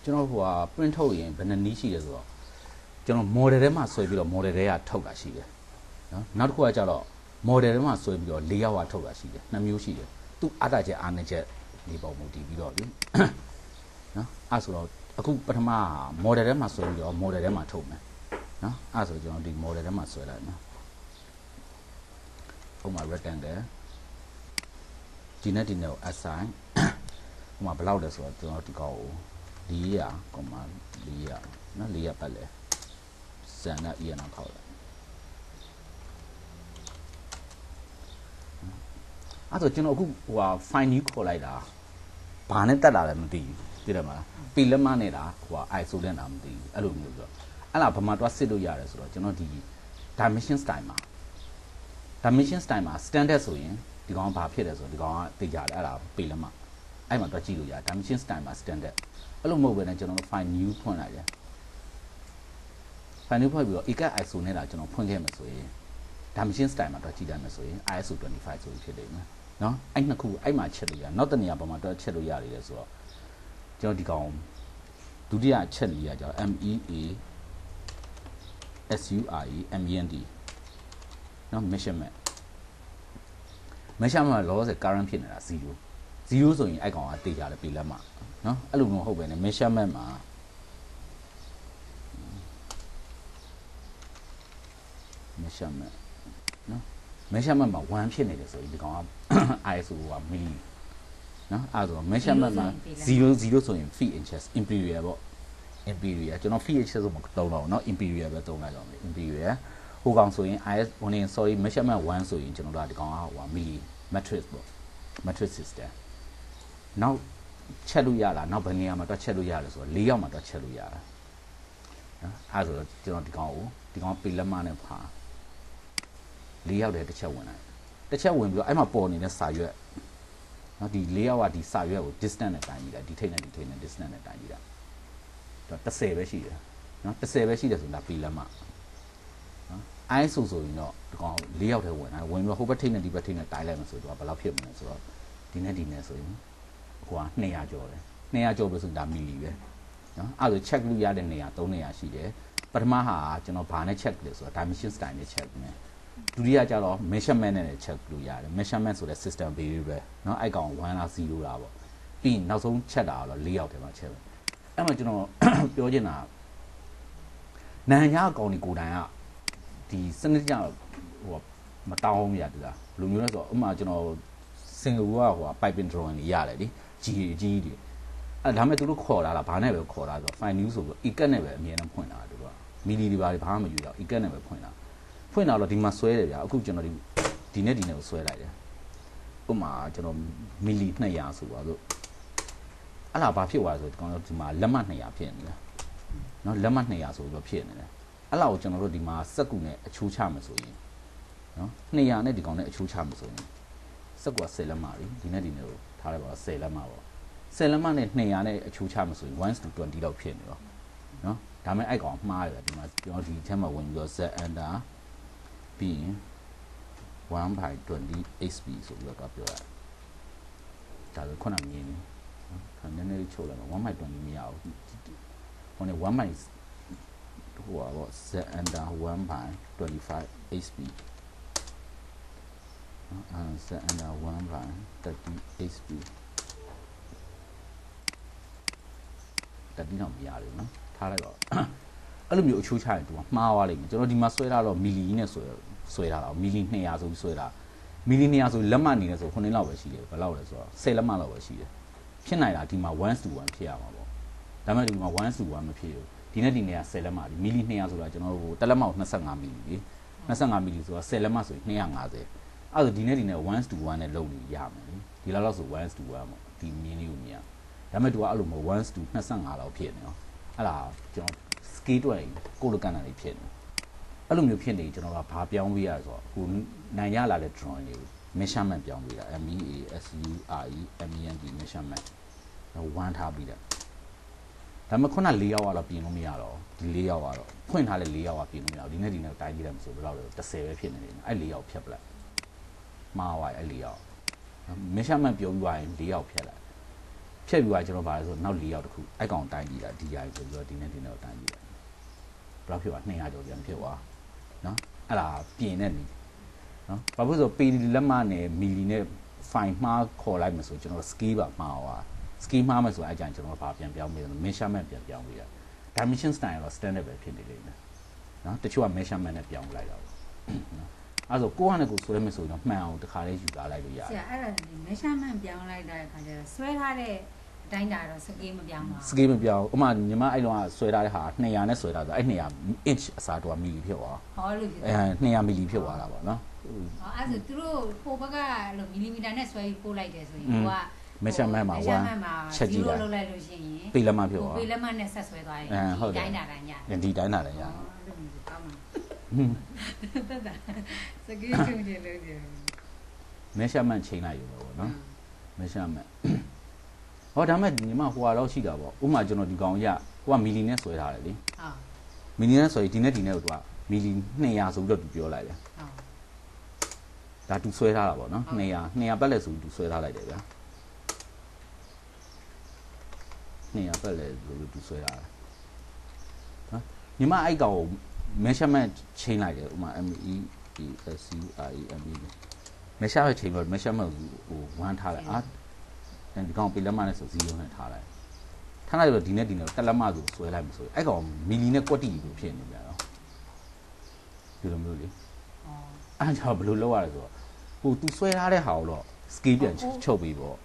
ကျွန်တော်ဟိုဟာ print ထုတ်ရင်ဘယ်နှစ်နည်းရှိလဲဆိုတော့ကျွန်တော် model ထဲမှာဆွဲပြီးတော့ model ထဲကထုတ်တာရှိတယ်နော်နောက်တစ်ခုကကျတော့ model ထဲမှာဆွဲပြီးတော့4 hour ထုတ်တာရှိတယ်နှစ်မျိုးရှိတယ်သူအားတာချက်အားနည်းချက်ဒီပုံမူတည်ပြီးတော့လေနော်အဲ့ဆိုတော့အခုပထမ model ထဲမှာဆွဲပြီးတော့ model ထဲမှာထုတ်မယ်နော်အဲ့ဆိုကျွန်တော်ဒီ model ထဲမှာဆွဲလိုက်နော်ဥပမာ rectangle ဒီနဲ့ကို assign ဥပမာဘယ်လောက်လဲဆိုတော့ကျွန်တော်ဒီကောက်ကို400 400နော်400ပတ်လဲစံနဲ့ EN ခောက်လိုက်အဲ့ဆိုကျွန်တော်အခုဟိုဟာ file new ခေါ်လိုက်တာဘာနဲ့တက်လာလဲမသိဘူးသိတယ်မလားပေလက်မနဲ့တာဟိုဟာ ISO နဲ့တာမသိဘူးအဲ့လိုမျိုးဆိုတော့အဲ့လားဘာမှတော့စစ်လို့ရတယ်ဆိုတော့ကျွန်တော်ဒီ dimension style မှာ standard ဆိုရင်ဒီကောင်ဘာဖြစ်လဲဆိုတော့ဒီကောင်ကသိကြတယ်အဲ့ဒါပေလက်မအဲ့မှာတော့ကြည့်လို့ရတယ် dimension style မှာ standard အဲ့လိုမဟုတ်ဘဲနဲ့ကျွန်တော်တို့ file new ဖွင့်လိုက်တယ် file new ဖွင့်ပြီးတော့ ecad ISO နဲ့တာကျွန်တော်ဖွင့်ခဲ့မှာဆိုရင် dimension style မှာတော့ကြည့်တယ်မယ်ဆိုရင် ISO 25ဆိုဖြစ်နေမယ်နော်အဲ့နှစ်ခုအဲ့မှာချက်လို့ရနောက်တနေရာပေါ်မှာတော့ချက်လို့ရတယ်လေဆိုတော့ကျွန်တော်ဒီကောင်ဒုတိယချက်လေးရကြတော့ MEA SURE MEND နော် measurement လောဆယ် current ဖြစ်နေတာ0ဆိုရင်အဲ့ကောင်ကတေးကြတယ်ပေလက်မှာနော်အဲ့လိုမျိုးဟုတ်ပဲね measurement မှာmeasurement နော် measurement မှာ1ဖြစ်နေတယ်ဆိုရင်ဒီကောင်က ISO က milli နော်အဲ့ဒါဆို measurement မှာ0ဆိုရင် feet inches imperial ပေါ့ imperial ကျွန်တော် feet inches ဆိုမှသုံးတော့เนาะ imperial ပဲသုံးလိုက်တော့မယ် imperial ဟိုကောင်ဆိုရင် measurement 1ဆိုရင်ကျွန်တော်တို့ကဒီကောင်ကဟို milli matrix ပေါ့ matrix system နောက်ချက်လို့ရလားနောက်ဘယ်နေရာမှာတော့ချက်လို့ရတယ်ဆိုတော့၄ရောက်မှာတော့ချက်လို့ရတယ်နော်အဲ့ဆိုတော့ကျွန်တော်ဒီကောင်ပေလက်မနဲ့ဖာ၄ရောက်တယ်တစ်ချက်ဝင်လိုက်တစ်ချက်ဝင်ပြီးတော့အဲ့မှာပေါ်နေတဲ့စာရွက်နော်ဒီ၄ရောက်ကဒီစာရွက်ကို distance နဲ့တိုင်းကြည့်တာဒီထိပ်နဲ့ဒီထိပ်နဲ့ distance နဲ့တိုင်းကြည့်တာတော့30ပဲရှိတယ်နော်30ပဲရှိတယ်ဆိုတာပေလက်မနော် ISO ဆိုရင်တော့ဒီကောင်၄ရောက်ထဲဝင်ပြီးတော့ဟိုဘက်ထိပ်နဲ့ဒီဘက်ထိပ်နဲ့တိုင်းလိုက်မှဆိုတော့ဘယ်လောက်ဖြစ်မလဲဆိုတော့ဒီနဲ့ဆိုရင်ဟိုက200ကျော်တယ်200ကျော်ပဲဆိုတာမီလီပဲနော်အဲ့ဒါ check လို့ရတဲ့နေရာ3နေရာရှိတယ်ပထမဟာကျွန်တော်ဘာနဲ့ check လဲဆိုတော့ dimension style နဲ့ check မယ်ဒုတိယကျတော့ measurement နဲ့ check လို့ရတယ် measurement ဆိုတဲ့ system variable เนาะအဲ့ကောင်1လား0လားပေါ့ပြီးရင်နောက်ဆုံးချက်တာတော့4ရောက်တယ်မှာချက်ပဲအဲ့မှာကျွန်တော်ပြောချင်တာနိုင်ငံအကောင်ဒီကိုတိုင်ကဒီစနစ်ကြဟိုမတောင်းရတူလားဘယ်လိုမျိုးလဲဆိုတော့ဥပမာကျွန်တော်စင်ကာပူကဟို piping drawing တွေရတယ်လေကြီးတွေအဲ့ဒါမဲ့သူတို့ခေါ်လာတာဘာနဲ့ပဲခေါ်လာဆိုတော့ fine news ဆိုပြီး ecad နဲ့ပဲအမြဲတမ်းဖွင့်လာတာတို့ကမီလီတွေဘာမှမယူတော့ ecad နဲ့ပဲဖွင့်လာတော့ဒီမှာဆွဲတယ်ဗျာအခုကျွန်တော်ဒီနဲ့ကိုဆွဲလိုက်တယ်ဥပမာကျွန်တော်မီလီ200ဆိုပါလို့အဲ့ဒါဘာဖြစ်သွားဆိုတော့ဒီမှာလက်မှတ်200ဖြစ်နေတယ်နော်လက်မှတ်200ဆိုပြီးဖြစ်နေတယ်အဲ့လောက်ကိုကျွန်တော်တို့ဒီမှာစက်ကူနဲ့အချိုးချမယ်ဆိုရင်နော်200နဲ့ဒီကောင်နဲ့အချိုးချမယ်ဆိုရင်စက်ကူက10လက်မှပြီဒီနဲ့ကိုထားလိုက်ပါတော့10လက်မှပေါ့10လက်မှနဲ့200နဲ့အချိုးချမယ်ဆိုရင်1:20လောက်ဖြစ်နေတော့နော်ဒါမဲ့အဲ့ကောင်မှားတယ်ဒီမှာကျွန်တော်ဒီအထက်မှာဝင်ပြီးတော့ z under ပြီးရင်1/20 hp ဆိုပြီးတော့ပြောရတယ်ဒါဆိုခုနမြင်နေခဏနည်းနည်းချိုးလိုက်တော့1/20မရဘူးဟိုနေ1/ဟိုပါ z under 1/25 hp z under 1/30 hp တတိတော့မရဘူးနော်ထားလိုက်တော့အဲ့လိုမျိုးအချိုးချရင်သူကမှားသွားလိမ့်မယ်ကျွန်တော်ဒီမှာဆွဲထားတော့မီလီနဲ့ဆွဲထားတာမီလီ200ဆိုပြီးဆွဲတာမီလီ200ဆိုလက်မှတ်နေလဲဆို9လောက်ပဲရှိတယ်ဘယ်လောက်လဲဆိုတော့10လက်မှတ်လောက်ပဲရှိတယ်ဖြစ်နိုင်တာဒီမှာ1:1ဖြစ်ရမှာပေါ့ဒါပေမဲ့ဒီမှာ1:1မဖြစ်ဘူးဒီနဲ့10လက်မှတ်မီလီ200ဆိုတာကျွန်တော်တို့တစ်လက်မှတ်25မီလီလေ25မီလီဆိုတော့10လက်မှတ်ဆိုရင်250အဲ့ဒါဒီနဲ့1:1နဲ့လုပ်လို့ရမယ်လေဒီလောက်ဆို1:1ပေါ့ဒီမြင်းလေးကိုမြင်ဒါပေမဲ့သူကအဲ့လိုမဟုတ်1:25လောက်ဖြစ်နေရောအဲ့ဒါကျွန်တော် scale တွေကိုလိုကန်တာတွေဖြစ်နေအဲ့လိုမျိုးဖြစ်နေကျွန်တော်ကဘာပြောင်းပေးရဆိုတော့ဟိုနိုင်ရလာတဲ့ drawing တွေကို measurement ပြောင်းပေးတာ MEASURE measurement 1ထားပြီးတယ်ဒါပေမဲ့ခုန4ရောက်တော့ပြင်လို့မရတော့ဒီ4ရောက်ကတော့ဖွင့်ထားတဲ့4ရောက်ကပြင်လို့မရဘူးဒီနေ့တိုင်းကြည့်တယ်မဆိုဘယ်လောက်လဲ30ပဲဖြစ်နေတယ်အဲ့4ရောက်ဖြတ်ပလိုက်မှားသွားအဲ့4ရောက် measurement ပြောပြီးသွားရင်4ရောက်ဖြတ်လိုက် ဖြတ်ပြီးသွားကျွန်တော်ပါလဲဆိုနောက်4ရောက်တစ်ခုအဲ့ကောင်တိုင်းကြည့်တာဒီရိုင်းဆိုပြီးတော့ဒီနေ့တော့တိုင်းကြည့်တာဘယ်လောက်ဖြစ်သွား200ကျော်ပြန်ဖြစ်သွားနော်အဲ့ဒါပြင်နေပြီနော်ဘာဖြစ်လို့ဆိုပေလက်မနဲ့မီလီနဲ့ fine မှားခေါ်လိုက်မှဆိုကျွန်တော် scale ပါမှားသွား scale မှားမှဆိုအဲ့ကြရင်ကျွန်တော်ဘာပြန်ပြောင်းပေးတယ် measurement ပြန်ပြောင်းပေးရ dimension style တော့ standard ပဲဖြစ်နေလိမ့်မယ်နော်တချို့က measurement နဲ့ပြောင်းလိုက်တာပေါ့နော်အဲ့ဆိုကိုကနဲ့ကိုဆွဲမယ်ဆိုရင်တော့မှန်အောင်တစ်ခါလေးယူလာလိုက်လို့ရတယ်ဆရာအဲ့ဒါ measurement ပြောင်းလိုက်တဲ့အခါကျတော့ဆွဲထားတဲ့အတိုင်းတာတော့ scale မပြောင်းပါဘူး scale မပြောင်းဥပမာညီမအဲ့လုံးကဆွဲထားတဲ့ဟာ200နဲ့ဆွဲထားဆိုအဲ့200 inch အစားတော့မီလီဖြစ်သွားဟောလို့ဖြစ်200မီလီဖြစ်သွားတာပေါ့နော်အဲ့ဆိုသူတို့ပိုဘက်ကလို့မီလီမီတာနဲ့ဆွဲပြီးပို့လိုက်တယ်ဆိုရင်ကိုကmeasurement မှာချက်ကြည့်လိုက်လုပ်လိုက်လို့ရှိရင်ပေလက်မဖြစ်သွားပေလက်မနဲ့ဆက်ဆွဲသွားရင်ဒီတိုင်းတာတိုင်းရတယ်ဒီတိုင်းတာလည်းရတက်တာစကေးချုံကြည့်လို့ကြည့် measurement ချိန်လိုက်ရုံပဲပေါ့နော် measurement ဟောဒါမဲ့ညီမဟိုကတော့ရှိတာပေါ့ဥပမာကျွန်တော်ဒီကောင်ရဟိုကမီလီနဲ့ဆွဲထားတယ်လေဟုတ်မီလီနဲ့ဆွဲဒီနဲ့ကိုသူကမီလီ200ဆိုပြီးတော့သူပြောလိုက်တယ်ဟုတ်ဒါသူဆွဲထားတာပေါ့နော်200ပတ်လဲဆိုပြီးသူဆွဲထားလိုက်တယ်ဗျာ200ပတ်လဲဆိုပြီးသူဆွဲထားတာနော်ညီမအဲ့ကောင် measurement ချိန်လိုက်တယ်ဥပမာ measurement measurement ချိန်လို့ measurement ဟို1ထားလိုက်ဒီကောင်ပေလက်မနဲ့ဆို0နဲ့ထားလိုက်ထားလိုက်တော့ဒီနဲ့တက်လက်မဆိုဆွဲလိုက်မဆိုအဲ့ကောင်မီလီနဲ့ကွက်တီကိုဖြစ်နေကြတော့ဒီလိုမျိုးလေအဲ့ကြောင့်ဘယ်လိုလုပ်ရလဲဆိုတော့ဟို तू ဆွဲထားတဲ့ဟာကိုတော့ scale ပြန်ချုပ်ပြီးပေါ့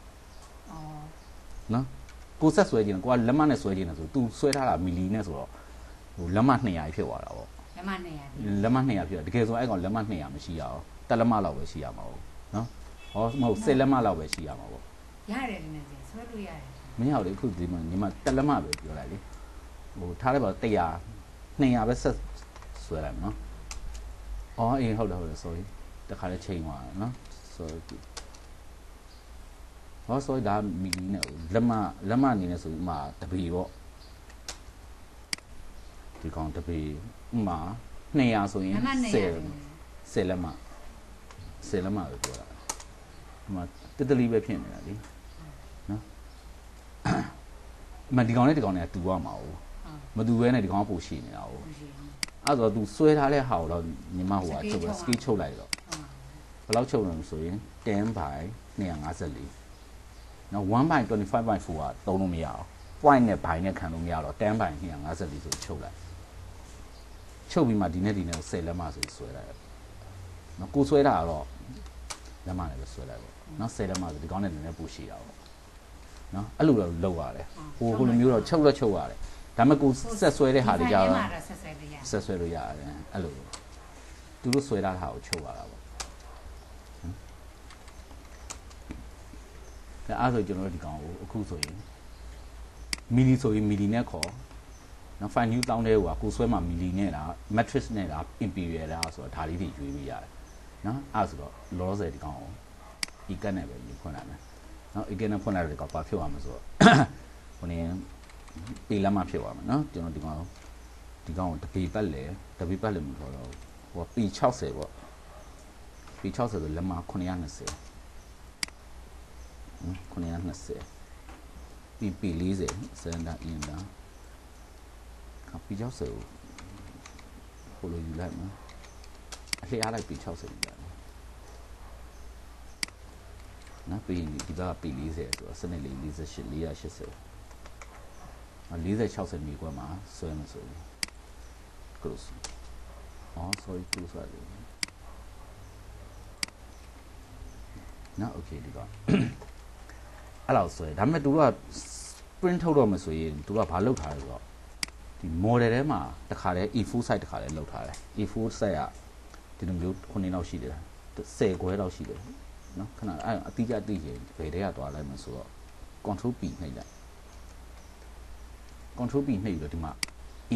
နော်ကိုဆက်ဆွဲခြင်းကိုကလက်မနဲ့ဆွဲခြင်းနဲ့ဆို तू ဆွဲထားတာမီလီနဲ့ဆိုတော့ဟိုလက်မ200ဖြစ်သွားတာပေါ့လက်မ200ဖြစ်တကယ်ဆိုအဲ့ကောင်လက်မ200မရှိရအောင်တက်လက်မလောက်ပဲရှိရမှာပေါ့နော်ဟောမဟုတ်10လက်မလောက်ပဲရှိရမှာပေါ့ရတယ်နည်းနည်းဆွဲလို့ရတယ်မင်းရောက်လေအခုဒီမှာညီမတက်လက်မပဲပြောလိုက်လေဟိုထားလိုက်ပါ100 200ပဲဆက်ဆွဲလိုက်နော်အော်အေးဟုတ်တယ် sorry တခါလေးချိန်သွားနော် sorry ဟော sorry ဒါမီလီနဲ့လက်မအနေနဲ့ဆိုဥမာတပေပေါ့ဒီကောင်တပေဥမာ200ဆိုရင်10လက်မပဲပြောတာဒီမှာတက်တလီပဲဖြစ်နေတာလေနော်မဒီကောင်နဲ့ဒီကောင်နဲ့တူရမှာ哦မတူဘဲနဲ့ဒီကောင်ကပိုရှိနေတာ哦အဲ့တော့ तू ဆွဲထားတဲ့ဟာကိုတော့ညီမဟိုကချုပ် scale ချုပ်လိုက်တော့ဘယ်လောက်ချုပ်လဲဆိုရင်10 by 254နော်1 by 25.4ကသုံးလို့မရအောင် point နဲ့ by နဲ့ခံလို့မရတော့10 by 254ဆိုချုပ်လိုက်ချုပ်ပြီးမှဒီနဲ့ကို10လက်မဆိုဆွဲလိုက်နော်ကိုဆွဲတာကတော့လက်မနဲ့ပဲဆွဲလိုက်ပေါ့နော်10လက်မဆိုဒီကောင်နဲ့နည်းနည်းပိုရှိတာပေါ့နော်အဲ့လိုတော့လုပ်ရတယ်ဟိုလိုမျိုးတော့ချုပ်ရတယ်ဒါပေမဲ့ကိုဆက်ဆွဲတဲ့ဟာတွေကြတော့ဆက်ဆွဲလို့ရတယ်အဲ့လိုသူတို့ဆွဲထားတာကိုချုပ်ရတာပေါ့ဒါအဲ့ဆိုကျွန်တော်တို့ဒီကောင်ကိုအခုဆိုရင်မီလီဆိုရင်မီလီနဲ့ခေါ်နော် fine new တောင်းတဲ့ဟိုကကိုဆွဲမှာမီလီနဲ့လား matrix နဲ့လား imperial လားဆိုတော့ဒါလေးတွေရွေးပြီးရတယ်နော်အဲ့ဆိုတော့လောလောဆယ်ဒီကောင်ကို econ နဲ့ပဲယူဖွင့်လိုက်မယ်နော် econ နဲ့ဖွင့်လိုက်တဲ့ကောင်ဘာဖြစ်သွားမလဲဆိုတော့ဟိုနေပေလက်မဖြစ်သွားမှာနော်ကျွန်တော်ဒီကောင်ကိုတပေပတ်လေမခေါ်တော့ဟိုပေ60ပေါ့ပေ60ဆိုလက်မ920 920ပေ40စန္ဒအင်းတာပေ60ဟိုလိုယူလိုက်မှာအလျားလိုက်ပေ60ယူလိုက်နော်ပေဒီကပေ40ဆိုတော့စနစ်လေး48 480 40-60မြေကွက်မှာဆွဲမယ်ဆိုရင် close sorry close ရတယ်နော် okay ဒီကအဲ့လောက်ဆွဲဒါပေမဲ့သူက print ထုတ်တော့မယ်ဆိုရင်သူကဘာလုပ်ထားလဲဆိုတော့ဒီ model ထဲမှာတခါတည်း E4 site တခါတည်းလုပ်ထားတယ် E4 site ကဒီလိုမျိုး9လောက်ရှိတယ်10ခွဲလောက်ရှိတယ်နော်ခဏအဲ့အတိအကျသိရင်ဘယ်တည်းကသွားလိုက်မှဆိုတော့ control P နှိပ်လိုက်control P နှိပ်ပြီးတော့ဒီမှာ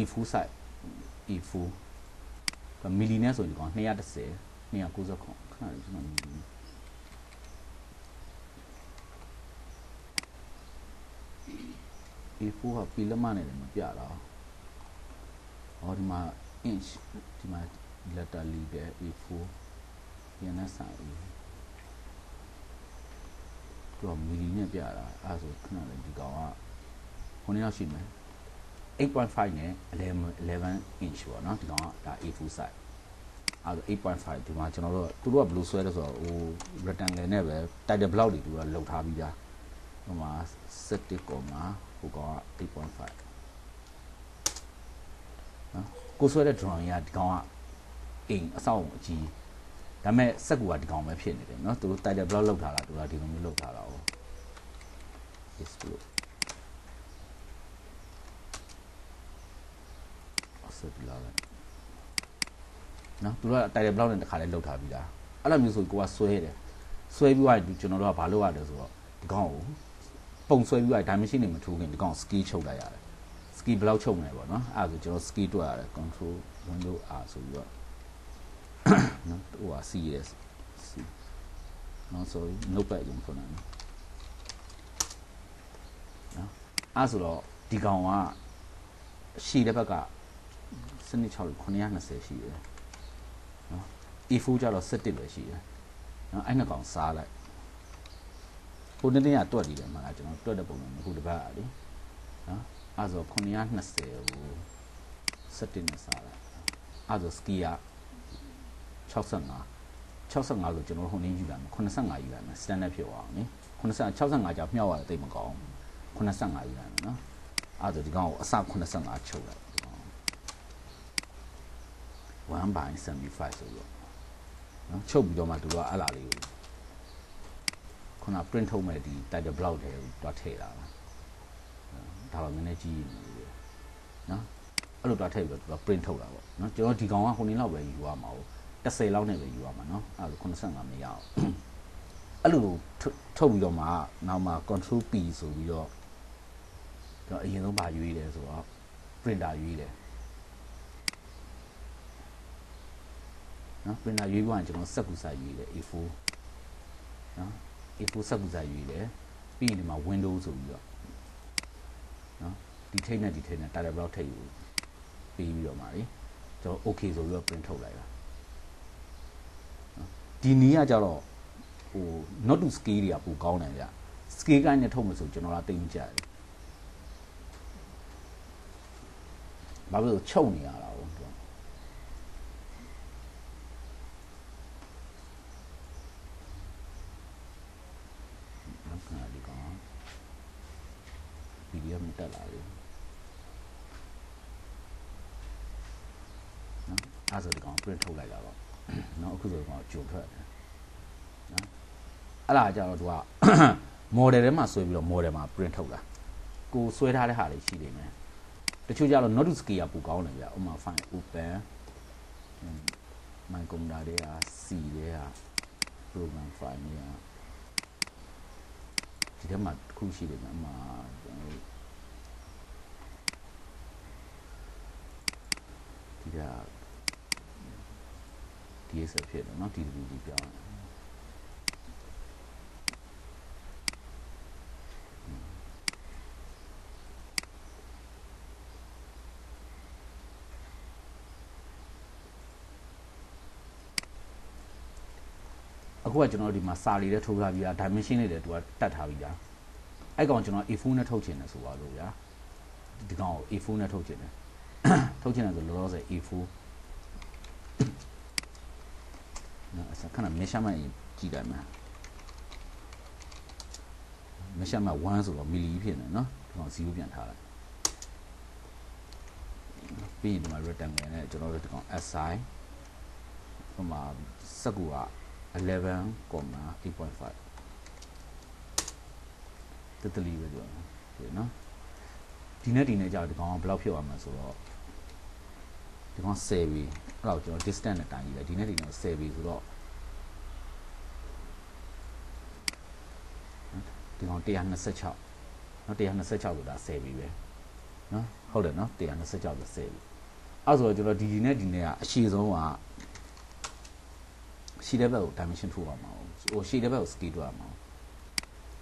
E4 site E4 မီလီနဲ့ဆိုရင်ဒီကောင်210 290ခွန်ခဏလေးကျွန်တော်E4 ကပီလက်မနဲ့လည်းမပြတာဟောဒီမှာ inch ဒီမှာ letter legal E4 ပြန်နဲ့ဆိုင် သူကမီလီနဲ့ပြတာအဲ့ဆိုခဏလေးဒီကောင်ကခုနှစ်ယောက်ရှိမယ် 8.5 နဲ့ 11 inch ပေါ့နော်ဒီကောင်ကဒါ A full size အဲ့ဒါ 8.5 ဒီမှာကျွန်တော်တို့သူတို့ကဘယ်လိုဆွဲလဲဆိုတော့ဟို rectangle နဲ့ပဲ title block တွေသူကလုံထားပြီးသားဟိုမှာ7ကောမှာဟိုကောင်က 8.5 နော်ကိုဆွဲတဲ့ drawing ကဒီကောင်ကအိမ်အဆောက်အုံအကြီးဒါပေမဲ့စက်ကူကဒီကောင်ပဲဖြစ်နေတယ်နော်သူတို့ title block လောက်ထားတာသူကဒီလိုမျိုးလောက်ထားတာ哦 is blue ဆက်ပြီးလာတယ်နော်သူတို့က title block နဲ့တခါလေးလောက်ထားပြီးသားအဲ့လိုမျိုးဆိုကိုကဆွဲတယ်ဆွဲပြီးသွားရင်ကျွန်တော်တို့ကဘာလုပ်ရတယ်ဆိုတော့ဒီကောင်ကိုပုံဆွဲပြီးသွား dimension တွေမထိုးခင်ဒီကောင် scale ချုပ်လိုက်ရတယ် scale ဘယ်လောက်ချုပ်နေပေါ့နော်အဲ့ဒါဆိုကျွန်တော် scale တွက်ရတယ် control window R ဆိုပြီးတော့နော်ဟိုက CS C နော် sorry notepad ရုံဖွင့်တယ်နော်အဲ့ဆိုတော့ဒီကောင်ကရှည်တဲ့ဘက်ကစနစ်6 920ရှိတယ်နော် E4 ကျတော့17ပဲရှိတယ်နော်အဲ့နှစ်ကောင်စားလိုက်ဟိုနေ့ကတွက်နေတယ်မှာကျွန်တော်တွက်တဲ့ပုံစံအခုတစ်ပတ်อ่ะလေနော်အဲ့ဆို920ကို17နဲ့စားလိုက်အဲ့ဆို ski က65ဆိုကျွန်တော်ဟိုနေ့ယူလာမယ်85ယူလာမယ် standard ဖြစ်သွားအောင်နိ65ကြာမြောက်ရတယ်တိတ်မကောင်း85ယူလာမယ်နော်အဲ့ဆိုဒီကောင်ကိုအစ85ချုပ်လိုက်1/75ဆိုတော့နော်ချုပ်ပြီးတော့မှသူတို့ကအဲ့လာလေးကိုခုန print ထုတ်မဲ့ဒီ title block တွေကိုတွားထည့်တာဒါတော့နည်းနည်းကြီးနေတယ်နော်အဲ့လိုတွားထည့်ပြီးတော့သူက print ထုတ်တာပေါ့နော်ကျွန်တော်ဒီကောင်ကခုနှစ်လောက်ပဲယူရမှာဟုတ်10လောက်နဲ့ပဲယူရမှာနော်အဲ့လို85မရအောင်အဲ့လိုထုတ်ပြီးတော့မှနောက်မှ control P ဆိုပြီးတော့ကျွန်တော်အရင်ဆုံးဗာရွေးတယ်ဆိုတော့ printer ရွေးတယ်နော် printer ရွေးပြီးတော့ကျွန်တော်စက်ကူစာရွေးတယ် A4 နော် A4 စက်ကူစာရွေးတယ်ပြီးရင်ဒီမှာ window ဆိုပြီးတော့နော်ဒီထိတ်နဲ့ title block ထိတ်ယူပြီးတော့မှာလေကျွန်တော် okay ဆိုပြီးတော့ print ထုတ်လိုက်တာဒီနည်းကကြတော့ဟို not to scale တွေကပိုကောင်းတယ်ဗျ scale ကိုင်းနဲ့ထုတ်မှဆိုကျွန်တော်ကတိတ်မကြတယ်ဘာလို့ချုပ်နေရတာပေါ့သူနောက်ခဏဒီကောင် PDF မတက်လာဘူးနော်အဲ့ဆိုဒီကောင် print ထုတ်လိုက်တာပေါ့နော်အခုဆိုတော့ကြုံထွက်တယ်နော်အဲ့ဒါကြတော့သူက model ထဲမှာဆွဲပြီးတော့ model မှာ print ထုတ်တာကိုဆွဲထားတဲ့ဟာတွေရှိနေတယ်တချို့ကြတော့ not to scale ကပိုကောင်းတယ်ဗျဥပမာ file open my computer တွေက C တွေက program file တွေကဒီထဲမှာတစ်ခုရှိတယ်ဗျဥပမာဒီကDSL ဖြစ်တယ်နော် DWG ပြောင်းတယ်အခုကကျွန်တော်ဒီမှာစာလေးတွေထုတ်ထားပြီးတာ dimension တွေလည်းသူကတတ်ထားပြီးတာအဲ့ကောင်ကျွန်တော် A4 နဲ့ထုတ်ချင်တယ်ဆိုပါလို့ဗျာဒီကောင်ကို A4 နဲ့ထုတ်ချင်တယ်ထုတ်ချင်တယ်ဆိုလောလောဆယ် A4 နော်အစခဏ measurement ကြည့်လိုက်မှာ measurement 1ဆိုတော့မီလီဖြစ်နေနော်ဒီကောင်0ပြန်ထားလိုက်ပြီးရင်ဒီမှာ rectangle နဲ့ကျွန်တော်တို့ဒီကောင် SI ဟိုမှာစက်ကူက11.8.5 တက်တလီပဲပြောတယ်နော်ဒီနဲ့ကြာဒီကောင်ကဘယ်လောက်ဖြစ်သွားမှာဆိုတော့ဒီကောင်10ပြီအဲ့တော့ကျွန်တော် distance နဲ့တိုင်းကြည့်လိုက်ဒီနဲ့10ပြီဆိုတော့ဒီကောင်126နော်126ဆိုတာ10ပြီပဲနော်ဟုတ်တယ်နော်126ဆို10ပြီအဲ့ဆိုတော့ကျွန်တော်ဒီနဲ့ကအရှိဆုံးကရှည်တဲ့ဘက်ကို dimension ထိုးရမှာဟိုရှည်တဲ့ဘက်ကို scale ထိုးရမှာ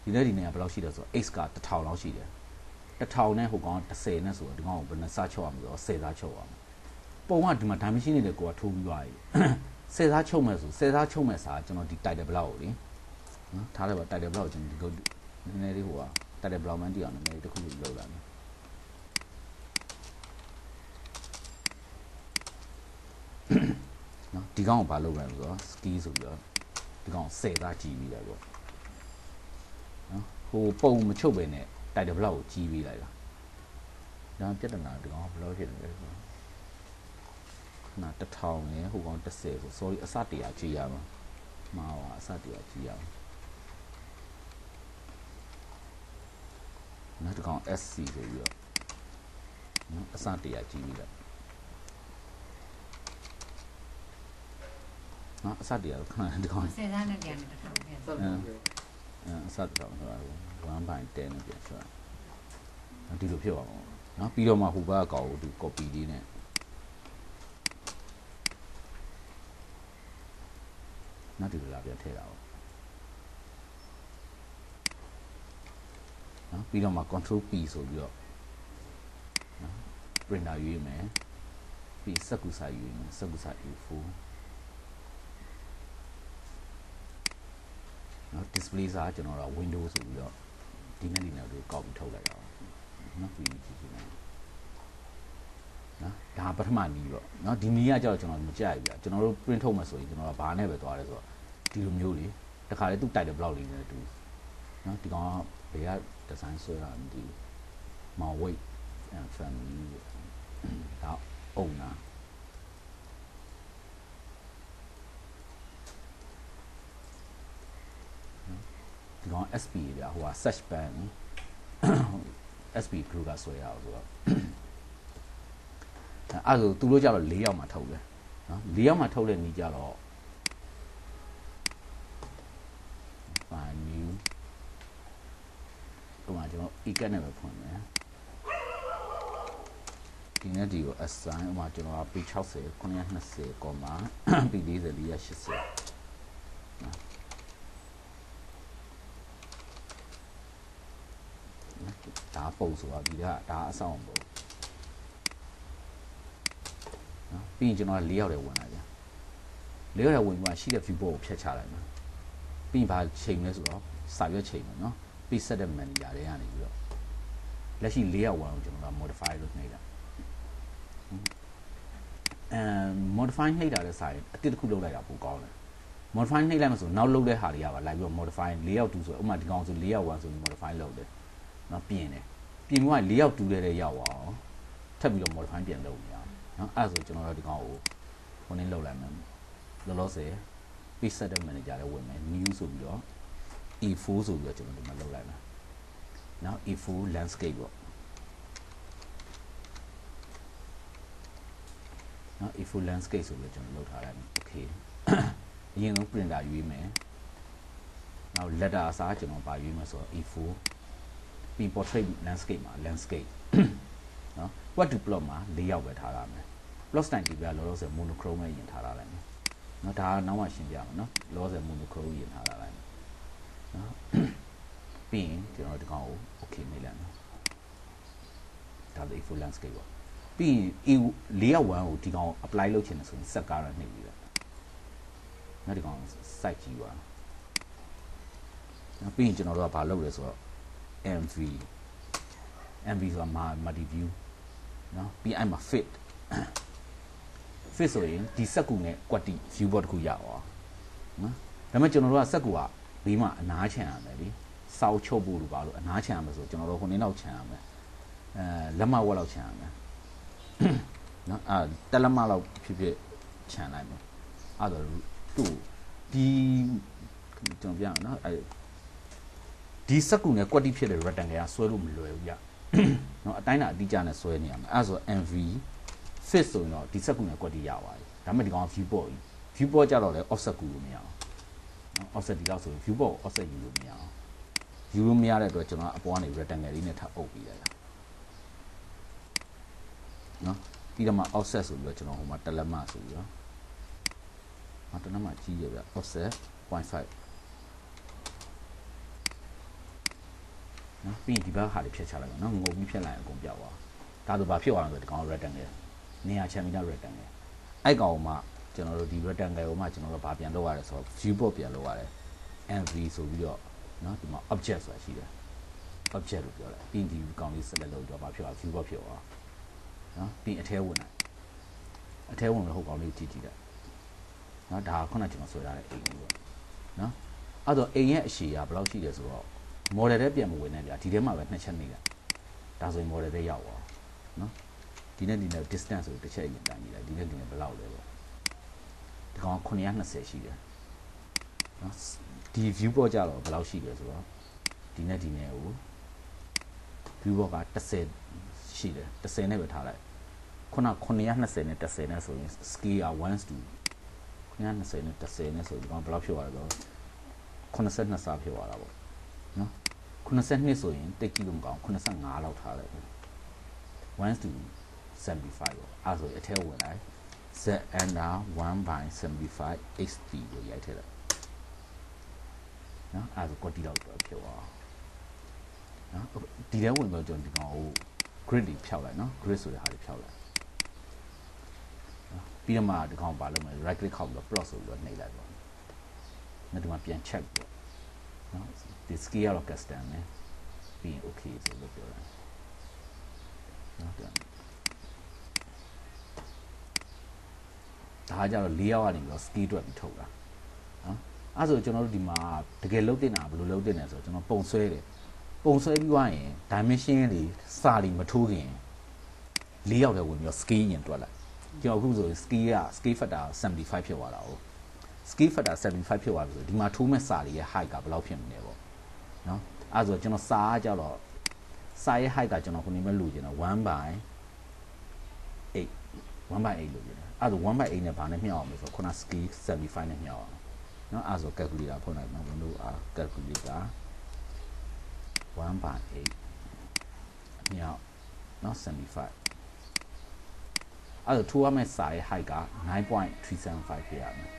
ဒီနဲ့ဘယ်လောက်ရှိလဲဆိုတော့ x က1000လောက်ရှိတယ်1000နဲ့ဟိုကောင်10နဲ့ဆိုတော့ဒီကောင်ကိုဘယ်နှစားချုပ်ရမလဲဆိုတော့10စားချုပ်ရမှာပုံကဒီမှာ dimension တွေလည်းကိုကထိုးပြီးသွားပြီ10စားချုပ်မဲ့ဆို10စားချုပ်မဲ့စာကျွန်တော်ဒီ title block ကိုလေ နော်ထားလိုက်ပါတိုက်တယ်ဘလောက်ကျွန်တော်ဒီကုတ်နည်းနည်းလေးဟိုကတိုက်တယ်ဘလောက်မှန်းတည်အောင်နည်းနည်းတစ်ခုလောက်လာမယ်နော်ဒီကောင်ကိုဘာလုပ်လဲဆိုတော့ ski ဆိုပြီးတော့ဒီကောင်10သားကြီးပြီးလိုက်ပေါ့နော်ဟိုပုံမချုပ်ပဲနဲ့တိုက်တယ်ဘလောက်ကိုကြီးပြီးလိုက်တာဒါပြဿနာဒီကောင်ဘယ်လိုဖြစ်နေလဲဆိုတော့နာ1000ရယ်ဟိုကောင်10ဆို sorry အစ100ကြီးရမှာမှာပါအစ100ကြီးရမှာနောက်တစ်ကောင် SC ဆိုပြီးတော့နော်အစ100ကြီးပြီးလိုက်နော်အစ100တော့ခဏဒီကောင်10သားနဲ့ပြန်တယ်တစ်ခါပြန်အစ100တော့1.10နဲ့ပြန်ဆွဲဒီလိုဖြစ်အောင်နော်ပြီးတော့မှဟိုဘက်ကကောင်ကိုဒီ copy လေးနဲ့နောက်ဒီလိုလာပြန်ထည့်တာပေါ့နော်ပြီးတော့မှ control P ဆိုပြီးတော့နော် printer ရွေးမယ်ပြီးစက္ကူစာရွေးမယ်စက္ကူစာ A4 နော် display စာကျွန်တော်တို့ Windows ဆိုပြီးတော့ဒီနေ့တို့ကောက်ပြီးထုတ်လိုက်တာပါနော်ပြီးကြည့်နေနော်ဒါပထမနည်းပေါ့နော်ဒီနည်းကကြောက်ကျွန်တော်မကြိုက်ဘူးကျွန်တော်တို့ print ထုတ်မှဆိုရင်ကျွန်တော်ကဘာနဲ့ပဲသွားရဲဆိုတော့ဒီလိုမျိုးလေတခါလေသူ့တိုက်တယ်ဘလောက်လေးနဲ့တူနော်ဒီကောင်ကဘယ်က design ဆွဲတာမသိဘူးမောင်ဝိတ် and family ဒါအုံနာဒီကောင် SP ပြဟိုက search bar SP Pro ကဆွဲရအောင်ဆိုတော့အဲ့ဒါသူတို့ကြတော့၄ယောက်မှထုတ်တယ်နော်၄ယောက်မှထုတ်တဲ့နေ့ကြတော့ file new ဟိုမှာကျွန်တော် ecad နဲ့ပဲဖွင့်မယ်ဒီနေ့ဒီကို assign ဟိုမှာကျွန်တော်က page 60 920, page 40 480ဒါပုံဆိုတာဒီကဒါအဆောင်ပုံနော်ပြီးရင်ကျွန်တော်က၄ယောက်တည်းဝင်လာကြ၄ယောက်တည်းဝင်ပြီးမှရှိတဲ့ view board ကိုဖျက်ချလိုက်မှာပြီးရင်ဘာချိန်လဲဆိုတော့စာရွက်ချိန်မယ်နော်ပြီး set the manager တွေကနေပြီးတော့လက်ရှိ၄ယောက်ဝင်အောင်ကျွန်တော်က modify လုပ်နေတာmodify နှိပ်တာတဲ့စာရင်အတစ်တစ်ခုလုပ်လိုက်တာပိုကောင်းတယ် modify နှိပ်လိုက်မှဆိုနောက်လုပ်တဲ့ဟာတွေကပါလိုက်ပြီးတော့ modify ၄ယောက်တူဆိုဥပမာဒီကောင်ဆို၄ယောက်ဝင်ဆိုပြီး modify လုပ်တယ်နော်ပြင်တယ်ပြင်မှုက၄ယောက်တူတဲ့ရောက်အောင်ထပ်ပြီးတော့ modify ပြန်လုပ်နေအောင်နော်အဲ့ဒါဆိုကျွန်တော်တို့ဒီကောင်ကိုဟိုနည်းလုပ်လိုက်မယ်လောလောဆယ် page setup manager လည်းဝင်မယ် new ဆိုပြီးတော့ E4 ဆိုပြီးတော့ကျွန်တော်ဒီမှာလုပ်လိုက်မယ်နော် E4 landscape ပေါ့နော် E4 landscape ဆိုပြီးတော့ကျွန်တော်လုပ်ထားလိုက်မယ် okay အရင်ဆုံး printer ရွေးမယ်နောက် letter အစားကျွန်တော်ပါရွေးမယ်ဆိုတော့ E4 ပြီး portrait landscape မှာ landscape နော် what to plot မှာ၄ယောက်ပဲထားရမယ် plot style ဒီပြလောလောဆယ် monochrome နဲ့ရင်ထားရလိုက်မယ်နော်ဒါကနောက်မှရှင်းပြမယ်နော်လောလောဆယ် monochrome ရင်ထားရလိုက်မယ်နော်ပြီးရင်ကျွန်တော်ဒီကောင်ကို okay နေလိုက်မယ်ဒါလည်း full landscape ပေါ့ပြီးရင် layer 1ကိုဒီကောင် apply လုပ်ချင်တယ်ဆိုရင် set ကားရနှိပ်ပြီးတော့နော်ဒီကောင် site ကြည့်ပါနော်ပြီးရင်ကျွန်တော်တို့ကဘာလုပ်လဲဆိုတော့MV ဆိုတာ multi view နော်ပြီးအဲ့မှာ fit ဆိုရင်ဒီစက်ကူနဲ့ quality view board တစ်ခုရအောင်နော်ဒါပေမဲ့ကျွန်တော်တို့ကစက်ကူကဘေးမှာအနားချန်ရမယ်လေစောက်ချုပ်ဖို့လို့ပါလို့အနားချန်ရမယ်ဆိုကျွန်တော်တို့ခုနေနောက်ချန်ရမယ်လက်မဝက်လောက်ချန်ရမယ်နော်တက်လက်မလောက်ဖြစ်ဖြစ်ချန်လိုက်မယ်အဲ့တော့သူ့ဒီကျွန်တော်ပြအောင်နော်ဒီစက်ကူနဲ့ quality ဖြစ်တဲ့ rectangle ကဆွဲလို့မလွယ်ဘူးကြ။เนาะအတိုင်းတာအတိအကျနဲ့ဆွဲနေရမှာ။အဲဒါဆို MV fit ဆိုရင်တော့ဒီစက်ကူနဲ့ quality ရပါတယ်။ဒါပေမဲ့ဒီကောင် view board view board ကြတော့လေ offset ကူလို့မရအောင်။เนาะ offset ဒီလောက်ဆိုရင် view board ကို offset ယူလို့မရအောင်။ view လို့မရတဲ့အတွက်ကျွန်တော်အပေါ်ကနေ rectangle လေးနဲ့ထပ်အုပ်ပြီးလိုက်တာ။เนาะပြီးတော့မှ offset ဆိုပြီးတော့ကျွန်တော်ဟိုမှာတက်လက်မဆိုပြီးတော့တက်လက်မကြီးရပြ offset 0.5နော်ပြီးဒီဘက်ဟာလေးဖြတ်ချလိုက်ပါနော်ငုံပြီးဖြတ်လိုက်အကုန်ပြောက်သွားဒါဆိုဘာဖြစ်သွားလဲဆိုဒီကောင် rectangle နေရာချန်မီတာ rectangle အဲ့ကောင်မှကျွန်တော်တို့ဒီ rectangle ကိုမှကျွန်တော်တို့ဘာပြန်လုပ်ရလဲဆိုတော့ view board ပြန်လုပ်ရတယ် MV ဆိုပြီးတော့နော်ဒီမှာ object ဆိုတာရှိတယ် object လို့ပြောတယ်ပြီးဒီကောင်လေး select လုပ်တော့ဘာဖြစ်သွား view box ဖြစ်သွားနော်ပြီးအထဲဝင်လိုက်အထဲဝင်လို့ဟိုကောင်လေးကြည့်ကြည့်လိုက်နော်ဒါကခုနကကျွန်တော်ဆွဲထားတဲ့အိမ်လေးပေါ့နော်အဲ့တော့အိမ်ရဲ့အရှည်ကဘယ်လောက်ရှိတယ်ဆိုတော့ model ထဲပြန်မဝင်နဲ့ဗျာဒီထဲမှာပဲနှစ်ချက်နေလိုက်ဒါဆိုရင် model ထဲရောက်သွားနော်ဒီနဲ့ distance ဆိုတစ်ချက်အရင်တန်းကြည့်လိုက်ဒီနဲ့ဘယ်လောက်လဲပေါ့ဒီကောင်920ရှိတယ်နော်ဒီ view box ကြတော့ဘယ်လောက်ရှိလဲဆိုတော့ဒီနဲ့ကို view box က10ရှိတယ်10နဲ့ပဲထားလိုက်ခုန920နဲ့10နဲ့ဆိုရင် scale က1 to 920နဲ့10နဲ့ဆိုဒီကောင်ဘယ်လောက်ဖြစ်သွားလဲဆိုတော့82စားဖြစ်သွားတာပေါ့နော်82ဆိုရင်တိတ်ကြည့်လို့မကောင်း85လောက်ထားလိုက်1 to 75ပေါ့အဲ့ဆိုအထဲဝင်လိုက် z under 1/75 xt ကိုရိုက်ထည့်လိုက်နော်အဲ့ဒါကိုတီလောက်တော့ဖြစ်သွားနော်ဒီထဲဝင်တော့ကျွန်တော်ဒီကောင်ကို grid တွေဖြောက်လိုက်နော် grid ဆိုတဲ့ဟာတွေဖြောက်လိုက်ပြီးတော့မှဒီကောင်ပါလို့မယ် right click ခောက်ပြီးတော့ plot ဆိုပြီးတော့နှိပ်လိုက်ပေါ့နောက်ဒီမှာပြန် check ပေါ့နော်ဒီ scale ကတော့ custom နဲ့ပြီးရင် okay ဆိုလို့ပြောတာနော်ဒါကြတော့၄ရောက်ကနေပြီးတော့ scale တွက်ပြီးထုတ်တာနော်အဲ့ဆိုကျွန်တော်တို့ဒီမှာတကယ်လုတ်တင်တာဘယ်လိုလုတ်တင်လဲဆိုတော့ကျွန်တော်ပုံဆွဲတယ်ပုံဆွဲပြီးသွားရင် dimension တွေစာတွေမထိုးခင်၄ရောက်တည်းဝင်ပြီးတော့ scale ရင်တွက်လိုက်ကျွန်တော်အခုဆိုရင် scale factor 75ဖြစ်သွားတာဟုတ် scale factor 75ဖြစ်သွားပြီဆိုဒီမှာထိုးမဲ့စာတွေရဲ့ height ကဘယ်လောက်ဖြစ်မလဲပေါ့နော်အဲ့ဆိုကျွန်တော်စာကကြတော့စာရဲ့ height ကကျွန်တော်ခုနေမဲ့လူကျင်တော့1/8 1/8လို့ပြောတယ်အဲ့ဒါ 1/8 နဲ့ဘာနဲ့မျှအောင်လဲဆိုတော့ခုန scale 75နဲ့မျှအောင်နော်အဲ့ဆို calculator ဖွင့်လိုက်မယ် Windows R calculator 1/8မျှနော်75အဲ့ဒါထိုးရမယ့်စာရဲ့ height က 9.375 ဖြစ်ရမယ်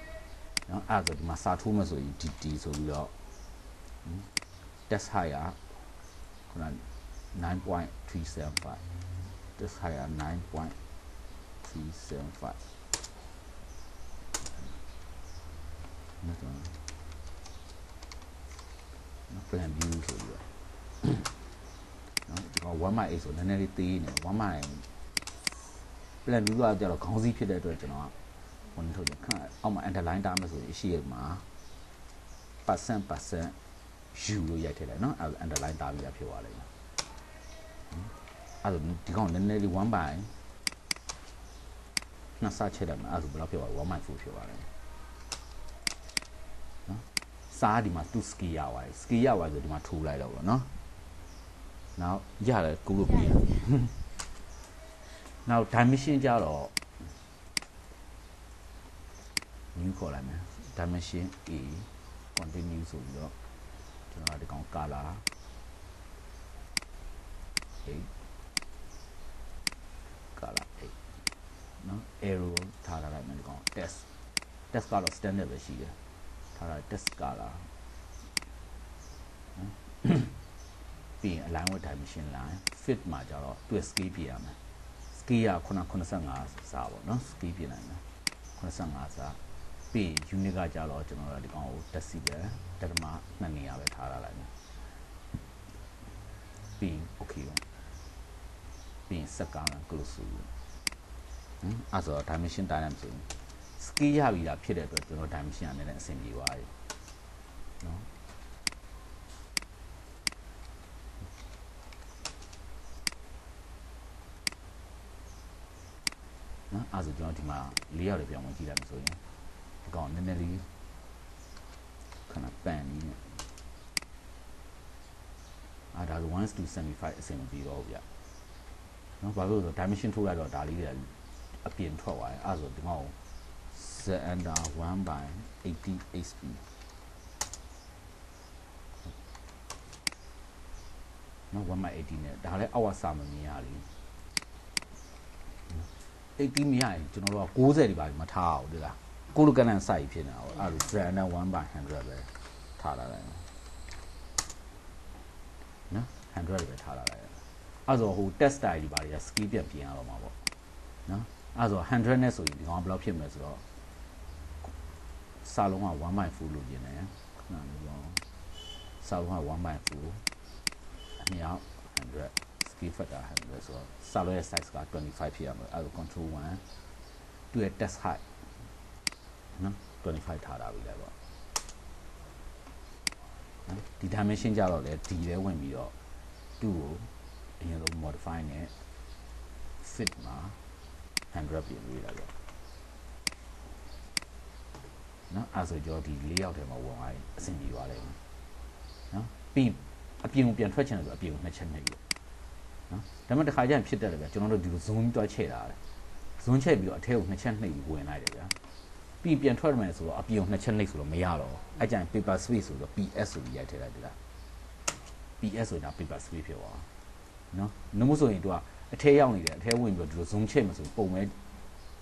နော်အဲ့ဒါဒီမှာစာထိုးမယ်ဆိုရင် dt ဆိုပြီးတော့ test height ကခုန 9.375 test height က 9.375 နော် plan view ဆိုပြီးတော့နော်ဒီကောင် 1/8 ဆိုနည်းနည်းလေးသေးနေ1/8 plan view ကကြတော့ခေါင်းစည်းဖြစ်တဲ့အတွက်ကျွန်တော်ကဝင်ထုတ်တယ်ခဏအောက်မှာ underline တားမယ်ဆိုရင်ရှိရမှာ percent u လို့ရိုက်ထည့်လိုက်နော်အဲ့ underline တားပြီးရဖြစ်သွားလိမ့်မယ်အဲ့ဒါဒီကောင်နည်းနည်းလေး1/2စချက်လိုက်မှာအဲ့ဒါဘယ်လောက်ဖြစ်သွားလဲ1/4ဖြစ်သွားတယ်နော်စားဒီမှာသူ scale ရသွားတယ် scale ရသွားဆိုဒီမှာထိုးလိုက်တော့ဗောနော်နောက်ရတယ်ကိုလိုပြနောက် dimension ကြတော့ new ခေါ်လိုက်မယ် dimension a continue ဆိုပြီးတော့ကျွန်တော်ဒီကောင် color နော် arrow ထားလိုက်မယ်ဒီကောင် test ကတော့ standard ပဲရှိတယ်ထားလိုက် test color ပြီးရင် align with dimension line fit မှာကြတော့သူ့ scale ပြရမယ် scale က85စားပေါ့နော် scale ပြနိုင်တယ်85စားပြီး unit ကကြတော့ကျွန်တော်တို့ဒီကောင်ကို decibel တက္ကမ2နေရာပဲထားလိုက်မယ်ပြီး okay ပေါ့ပြီး set color close ဆိုပြီးအဲ့ဆို dimension တိုင်းရမယ်ဆိုရင် scale ရပြီလားဖြစ်တဲ့အတွက်ကျွန်တော် dimension အနေနဲ့အဆင်ပြေသွားပြီနော်နော်အဲ့ဆိုကျွန်တော်ဒီမှာ၄ရောက်လေးပြောင်းဝင်ကြည့်လိုက်မယ်ဆိုရင်ဒီကောင်နည်းနည်းလေးခဏပန်နေတယ်ဒါဆို1 to 75အဆင်မပြေတော့ဘူးဗျနော်ဘာလို့လဲဆိုတော့ dimension ထိုးလိုက်တော့ဒါလေးတွေအပြင်ထွက်သွားတယ်အဲ့ဆိုဒီကောင် z under 1/80 hp နော်1/80နဲ့ဒါလည်းအောက်ကစာမမြင်ရလေ80မရရင်ကျွန်တော်တို့က90ဒီပါမထားအောင်ဒီလားကိုလိုကန်နန်စိုက်ဖြစ်နေတာပေါ့အဲ့ဒါ z under 1/100ပဲထားလာတယ်နော်100ပဲထားလာတယ်အဲ့ဆိုဟို test style ဒီပါတွေက skill ပြန်ပြင်ရတော့မှာပေါ့နော်အဲ့ဆို100နဲ့ဆိုရင်ဒီကောင်ဘယ်လောက်ဖြစ်မလဲဆိုတော့စာလုံးက 1/4 လို့ပြင်တယ် နော်ဒီကောင်စာလုံးက1/4အမြောက်100 scale factor 100ဆိုတော့စာလုံးရဲ့ size က25ဖြစ်ရမှာအဲ့ဒါ control 1သူ့ရဲ့ test height နော်25ထားတာပြီလေပေါ့နော်ဒီ dimension ကြတော့လေဒီထဲဝင်ပြီးတော့သူ့ကိုအရင်ဆုံး modify နဲ့ fit မှာ100ပြင်ပေးလိုက်ပေါ့နော်အဲ့ဆိုကြောဒီ4ယောက်ထဲမှာဝင်သွားရင်အဆင်ပြေသွားလိမ့်မယ်နော်ပြီးအပြင်ကိုပြန်ထွက်ချင်တယ်ဆိုအပြင်ကိုနှစ်ချက်နှိပ်လို့နော်ဒါမှတစ်ခါကျရင်ဖြစ်တတ်တယ်ဗျာကျွန်တော်တို့ဒီလို zone တွားချဲ့တာလေ zone ချဲ့ပြီးတော့အထဲကိုနှစ်ချက်နှိပ်ပြီးဝင်လိုက်တယ်ဗျာပြီးပြန်ထွက်မယ်ဆိုတော့အပြင်ကိုနှစ်ချက်နှိပ်ဆိုတော့မရတော့အဲ့ကျရင် paper space ဆိုတော့ PS ဆိုပြီးရိုက်ထည့်လိုက်တယ်လား PS ဆိုတာ paper space ဖြစ်သွားနော်နှမို့ဆိုရင်တို့ကအထဲရောက်နေတယ်အထဲဝင်ပြီးတော့ဒီလို zone ချဲ့မှဆိုပုံမဲ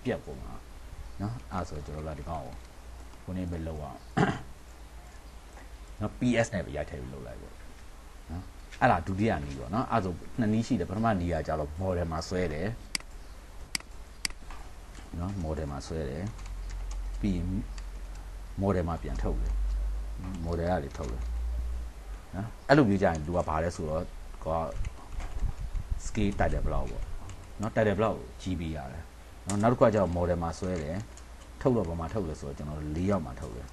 ပြတ်ပုံမှာနော်အဲ့ဆိုကျွန်တော်တို့ကဒီကောင်ကိုနေပဲလောက်အောင်နော် PS နဲ့ပဲရိုက်ထည့်ပြီးလုပ်လိုက်ပေါ့နော်အဲ့ဒါဒုတိယနည်းပေါ့နော်အဲ့ဆိုနှစ်နည်းရှိတယ်ပထမနည်းကကြတော့ model မှာဆွဲတယ်နော် model မှာဆွဲတယ်ပြီး model မှာပြန်ထုတ်တယ် model ကလေထုတ်တယ်နော်အဲ့လိုမျိုးကြရင်သူကဘာလဲဆိုတော့ကိုက scale title block ပေါ့နော် title block ကို GB ရတယ်နော်နောက်တစ်ခါကျတော့ model မှာဆွဲတယ်ထုတ်တော့ဘာမှထုတ်လဲဆိုတော့ကျွန်တော်၄ယောက်မှထုတ်တယ်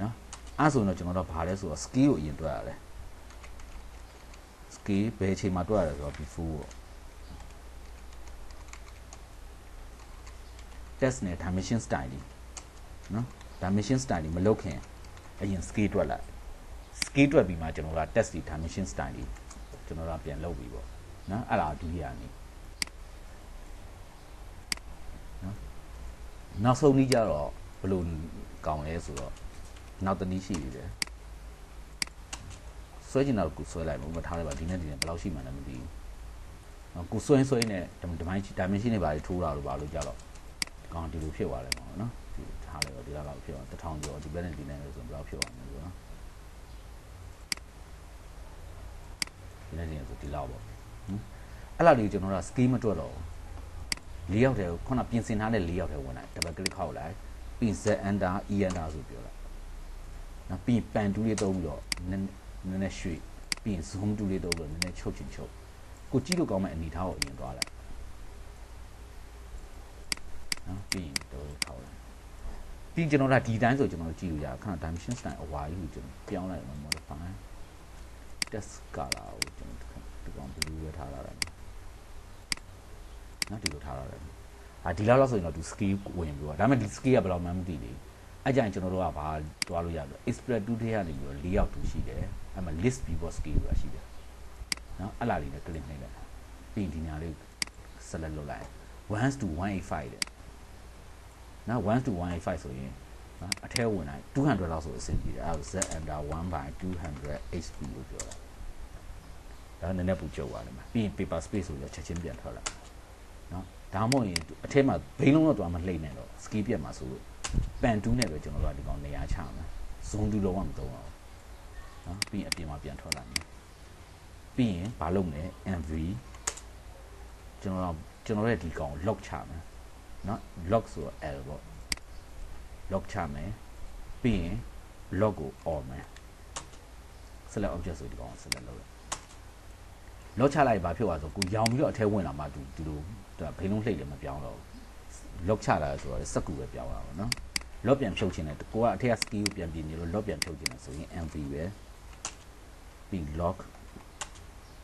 နော်အဲ့ဆိုတော့ကျွန်တော်တို့ဘာလဲဆိုတော့ scale ကိုအရင်တွက်ရတယ် scale ဘယ်အချိန်မှာတွက်ရလဲဆိုတော့ before ပေါ့ test နဲ့ dimension style နော် dimension style မလုပ်ခင်အရင် scale တွက်လိုက် scale တွက်ပြီးမှကျွန်တော်တို့ test ဒီ dimension style ကျွန်တော်တို့ပြန်လုပ်ပြီးပေါ့နော်အဲ့ဒါဒုတိယနည်းနော်နောက်ဆုံးနည်းကြတော့ဘယ်လိုကောင်းလဲဆိုတော့နောက်တစ်နည်းရှိသေးတယ်ဆွဲချင်တော့ကိုဆွဲလိုက်မှာမထားလိုက်ပါဒီနေ့ဘယ်လောက်ရှိမှန်းလည်းမသိဘူးနော်ကိုဆွဲနဲ့ dimension တွေပါထိုးတာလို့ပါလို့ကြတော့ကောင်းဒီလိုဖြစ်သွားတယ်ပေါ့နော်ဒီထားလိုက်တော့ဒီလောက်ဖြစ်သွား1000ကျော်ဒီဘက်နဲ့ဒီနဲ့ဆိုဘယ်လောက်ဖြစ်သွားမလဲဆိုတော့ဒီနေ့ဆိုဒီလောက်ပေါ့အဲ့လောက်လေးကျွန်တော်တို့ scheme မတွက်တော့၄ယောက်တည်းခုနပြင်ဆင်ထားတဲ့၄ယောက်တည်းဝင်လိုက် double click ခောက်လိုက်ပြီး Z enter E enter ဆိုပြောလိုက်နော်ပြီးပန်တူးလေးသုံးပြီးတော့နည်းနည်းရွှေ့ပြီး zoom တူးလေးသုံးပြီးတော့နည်းနည်းချုပ်ချင်ချုပ်ကိုကြည့်လို့ကောင်းမဲ့အနေထားကိုအရင်သွားလိုက်နော်ပြီးတော့ခောက်လိုက်ပြီးကျွန်တော်တို့ဒီတိုင်းဆိုကျွန်တော်ကြည့်လို့ရခဏ dimension style အဝါကြီးကိုကျွန်တော်ပြောင်းလိုက်အောင် modify test color ကိုကျွန်တော်ဒီကောင် blue ပဲထားလာတယ်နော်ဒီလိုထားလာတယ်ဒီလောက်ဆိုရင်တော့သူ scale ဝင်ပြီးတော့ဒါပေမဲ့ဒီ scale ကဘယ်လောက်မှမသိသေးဘူးအဲ့ကြရင်ကျွန်တော်တို့ကဘာတွားလို့ရပြီ express 2ထဲကနေပြီးတော့၄ယောက်တူရှိတယ်အဲ့မှာ list pivot scale ဆိုတာရှိတယ်နော်အဲ့လာလေးနဲ့ click နှိပ်လိုက်ပြီးဒီညာလေး select လုပ်လိုက် 1 to 185တဲ့နော်1 to 185ဆိုရင်နော်အထဲဝင်လိုက်200လောက်ဆိုအဆင်ပြေတယ်အဲ့ဒါ z under 1/200 hp လို့ပြောတာဒါနည်းနည်းပူကျုပ်သွားတယ်မှာပြီးရင် paper space ဆိုရချက်ချင်းပြန်ထွက်လာနော်ဒါမှမဟုတ်ရင်အထဲမှာဘိန်းလုံးတော့တွားမလှိမ့်နဲ့တော့ scale ပြတ်မှာဆိုလို့ပန်တူးနဲ့ပဲကျွန်တော်တို့ကဒီကောင်နေရာချမှာ zone 2လုံးဝမသုံးအောင်နော်ပြီးရင်အပြင်မှာပြန်ထွက်လာမယ်ပြီးရင်ဘာလုပ်မလဲ mv ကျွန်တော်ရဲ့ဒီကောင် lock ချမယ်နော် lock ဆိုတော့ l ပေါ့ lock ချမယ်ပြီးရင် lock ကို on မယ် select object ဆိုဒီကောင် select လုပ်လိုက် lock ချလိုက်ဘာဖြစ်သွားဆိုကိုရောင်ပြီးတော့အထဲဝင်လာမှသူဒီလိုဖိလုံးလှိတ်လည်းမပြောင်းတော့ lock ချလာဆိုတော့စက်ကူပဲပြောင်းတာပေါ့နော် lock ပြန်ဖြုတ်ခြင်းနဲ့ကိုကအထက်က skill ကိုပြန်ပြင်နေလို့ lock ပြန်ဖြုတ်ခြင်းနဲ့ဆိုရင် mv ပဲပြီး lock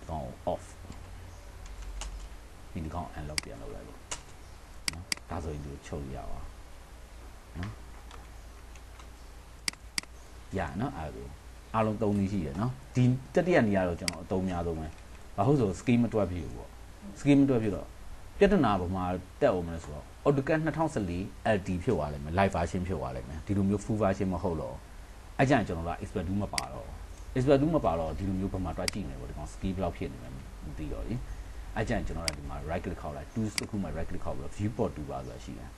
ကောင် off ပြီးဒီကောင် unlock ပြန်လုပ်လိုက်လို့နော်ဒါဆိုရင်ဒီချုပ်ရပါနော်ရနော်အဲ့လိုအားလုံး၃နည်းရှိတယ်နော်ဒီတတိယနည်းကတော့ကျွန်တော်အသုံးများဆုံးပဲဘာလို့ဆို scheme မတွက်ဖြစ်ဘူးပေါ့ scheme မတွက်ဖြစ်တော့ပြဿနာပေါ်မှာတက်အောင်မလဲဆိုတော့ AutoCAD 2014 LT ဖြစ်သွားလိမ့်မယ် live version ဖြစ်သွားလိမ့်မယ်ဒီလိုမျိုး full version မဟုတ်တော့အဲ့ကြရင်ကျွန်တော်က expert 2မပါတော့ expert 2မပါတော့ဒီလိုမျိုးဘာမှတွက်ကြည့်နေပေါ့ဒီကောင် scheme ဘယ်လောက်ဖြစ်နေလဲမသိတော့လေအဲ့ကြရင်ကျွန်တော်ကဒီမှာ right click ခောက်လိုက် tools တစ်ခုမှ right click ခောက်ပြီးတော့ viewport 2ပါဆိုတာရှိတယ်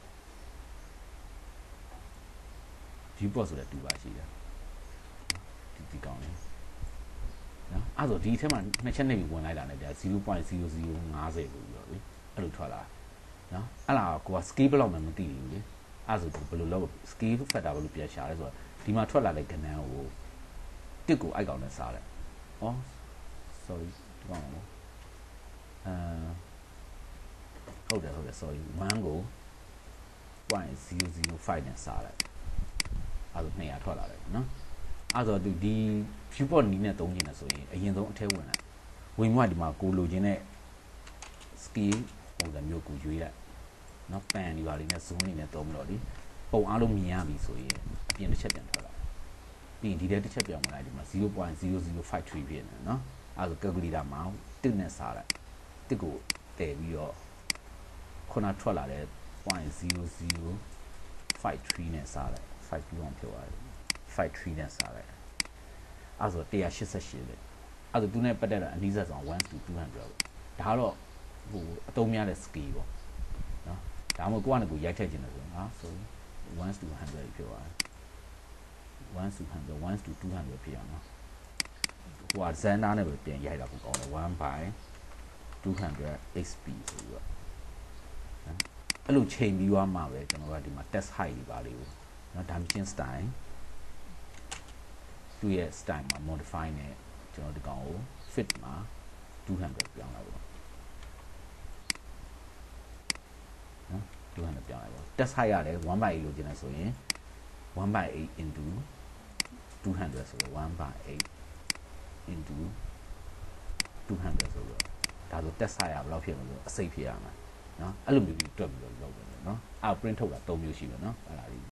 viewport ဆိုတဲ့2ပါရှိတယ်ဒီကောင်လေးနော်အဲ့ဆိုဒီအထက်မှာနှစ်ချက်နေပြီးဝင်လိုက်တာ ਨੇ ဗျာ 0.0050 လို့ပြောလေအဲ့လိုထွက်လာနော်အဲ့လားကိုက scale ဘယ်လောက်မှမသိဘူးလေ အဲ့ဆိုဘယ်လိုလုပ် scale factor ဘယ်လိုပြန်ရှာလဲဆိုတော့ဒီမှာထွက်လာတဲ့ကဏ္ဍကိုတစ်ကိုအိုက်ကောင်နဲ့စားလိုက်ဩ sorry ဒီကောင်နော်ဟုတ်တယ် sorry 1ကို 0.005 နဲ့စားလိုက်အဲ့ဒါ200ထွက်လာတယ်နော်အဲ့တော့ဒီ viewport နီးနဲ့သုံးနေတယ်ဆိုရင်အရင်ဆုံးအထဲဝင်လိုက်ဝင်မှဒီမှာကိုလိုချင်တဲ့ scale ပုံစံမျိုးကိုရွေးလိုက်နော်ပန်ဒီပါလေးနဲ့ zoom လေးနဲ့သုံးမလို့ဒီပုံအားလုံးမြင်ရပြီဆိုရင်အပြင်တစ်ချက်ပြန်ထွက်လာပြီးရင်ဒီထဲတစ်ချက်ပြန်ဝင်လိုက်ဒီမှာ 0.0053 ဖြစ်နေနော်အဲ့ဒါ calculator မှာတစ်နဲ့စားလိုက်တစ်ကိုတည်ပြီးတော့ခုနထွက်လာတဲ့ 0.0053 နဲ့စားလိုက်5ပြောင်းဖြစ်သွားတယ်53နဲ့စားလိုက်အဲ့ဆို188လေအဲ့ဒါသူနဲ့ပတ်သက်တာအနည်းဆက်ဆုံး1 to 200ပေါ့ဒါတော့ဟိုအတုံးများတဲ့ scale ပေါ့နော်ဒါမှမဟုတ်ကိုယ့်အနေကိုရိုက်ထည့်ခြင်းလို့ဆိုဟာဆို1 to 100ဖြစ်သွားတယ်1 to 100 1 to 200ဖြစ်အောင်နော်ဟိုကဇန်နာနဲ့ပဲပြန်ရိုက်တာကိုကောင်းတယ်1 by 200 xp ဆိုပြီးတော့အဲ့လိုချိန်ပြီးသွားမှာပဲကျွန်တော်ကဒီမှာ test height တွေပါလေးကိုနော် dimension style သူ့ရဲ့ style မှာ modify နဲ့ကျွန်တော်ဒီကောင်ကို fit မှာ200ပြောင်းလိုက်ပါနော်200ပြောင်းလိုက်ပါ test height ရတယ်1 by 8လို့ကျင်နေဆိုရင်1 by 8 into 200ဆိုတော့1 by 8 into 200ဆိုတော့ဒါဆို test height ရဘယ်လောက်ဖြစ်မလဲဆိုအစိပ်ဖြစ်ရမှာနော်အဲ့လိုမျိုးပြီးတွက်ပြီးတော့လုပ်တယ်နော်အောက် print ထုတ်တာ3မျိုးရှိတယ်နော်အဲ့ဒါကြီး